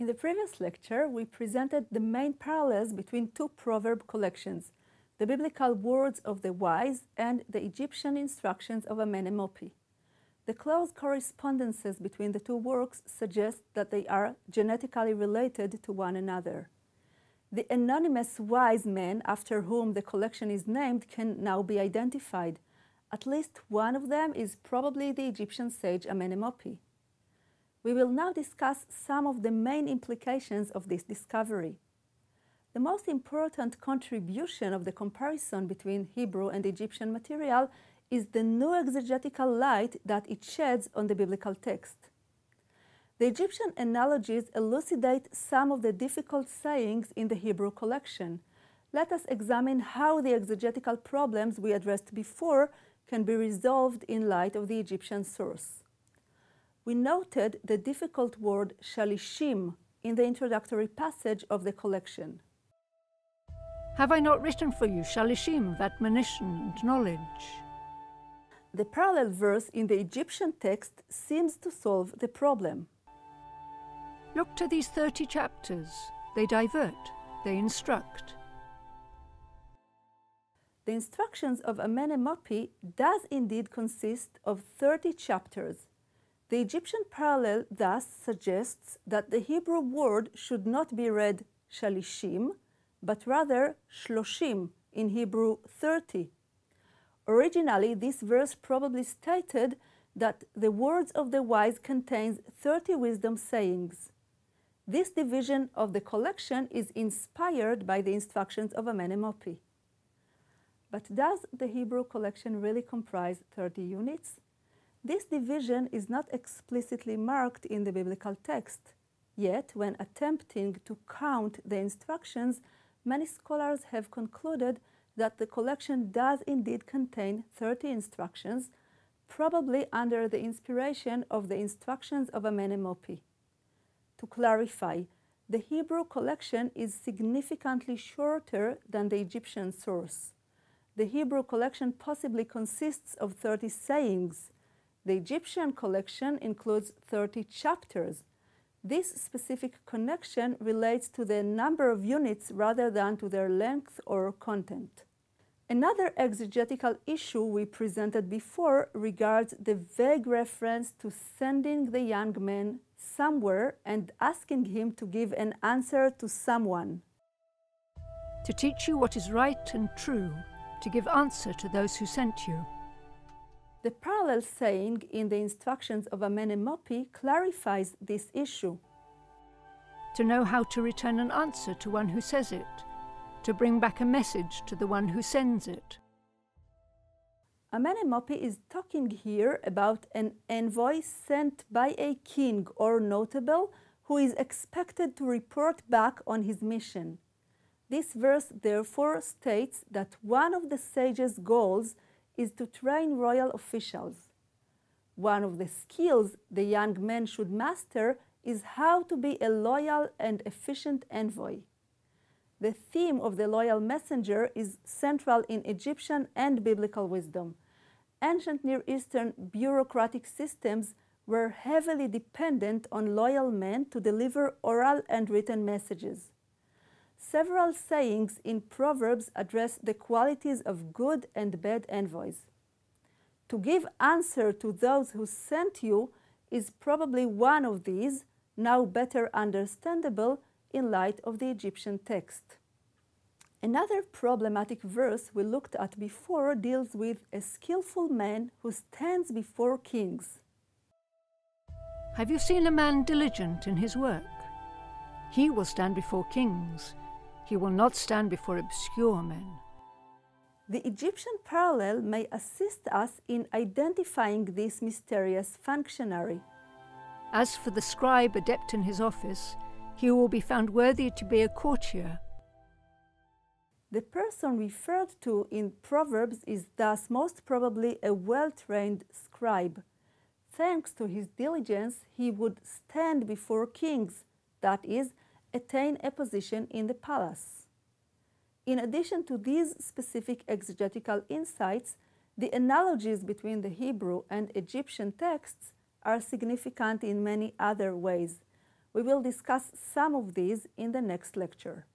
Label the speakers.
Speaker 1: In the previous lecture, we presented the main parallels between two proverb collections, the biblical words of the wise and the Egyptian instructions of Amenemope. The close correspondences between the two works suggest that they are genetically related to one another. The anonymous wise men after whom the collection is named can now be identified. At least one of them is probably the Egyptian sage Amenemope. We will now discuss some of the main implications of this discovery. The most important contribution of the comparison between Hebrew and Egyptian material is the new exegetical light that it sheds on the biblical text. The Egyptian analogies elucidate some of the difficult sayings in the Hebrew collection. Let us examine how the exegetical problems we addressed before can be resolved in light of the Egyptian source. We noted the difficult word shalishim in the introductory passage of the collection.
Speaker 2: Have I not written for you shalishim of admonition and knowledge?
Speaker 1: The parallel verse in the Egyptian text seems to solve the problem.
Speaker 2: Look to these 30 chapters. They divert, they instruct.
Speaker 1: The instructions of Amenemope does indeed consist of 30 chapters. The Egyptian parallel thus suggests that the Hebrew word should not be read shalishim, but rather shloshim, in Hebrew 30. Originally, this verse probably stated that the words of the wise contains 30 wisdom sayings. This division of the collection is inspired by the instructions of Amenemope. But does the Hebrew collection really comprise 30 units? This division is not explicitly marked in the biblical text. Yet, when attempting to count the instructions, many scholars have concluded that the collection does indeed contain 30 instructions, probably under the inspiration of the instructions of Amenemope. To clarify, the Hebrew collection is significantly shorter than the Egyptian source. The Hebrew collection possibly consists of 30 sayings. The Egyptian collection includes 30 chapters. This specific connection relates to the number of units rather than to their length or content. Another exegetical issue we presented before regards the vague reference to sending the young man somewhere and asking him to give an answer to someone.
Speaker 2: To teach you what is right and true, to give answer to those who sent you.
Speaker 1: The parallel saying in the instructions of Amenemope clarifies this issue.
Speaker 2: To know how to return an answer to one who says it, to bring back a message to the one who sends it.
Speaker 1: Amenemope is talking here about an envoy sent by a king or notable who is expected to report back on his mission. This verse therefore states that one of the sage's goals is to train royal officials. One of the skills the young man should master is how to be a loyal and efficient envoy. The theme of the loyal messenger is central in Egyptian and biblical wisdom. Ancient Near Eastern bureaucratic systems were heavily dependent on loyal men to deliver oral and written messages. Several sayings in Proverbs address the qualities of good and bad envoys. To give answer to those who sent you is probably one of these, now better understandable in light of the Egyptian text. Another problematic verse we looked at before deals with a skillful man who stands before kings.
Speaker 2: Have you seen a man diligent in his work? He will stand before kings. He will not stand before obscure men.
Speaker 1: The Egyptian parallel may assist us in identifying this mysterious functionary.
Speaker 2: As for the scribe adept in his office, he will be found worthy to be a courtier.
Speaker 1: The person referred to in Proverbs is thus most probably a well-trained scribe. Thanks to his diligence, he would stand before kings, that is, attain a position in the palace. In addition to these specific exegetical insights, the analogies between the Hebrew and Egyptian texts are significant in many other ways. We will discuss some of these in the next lecture.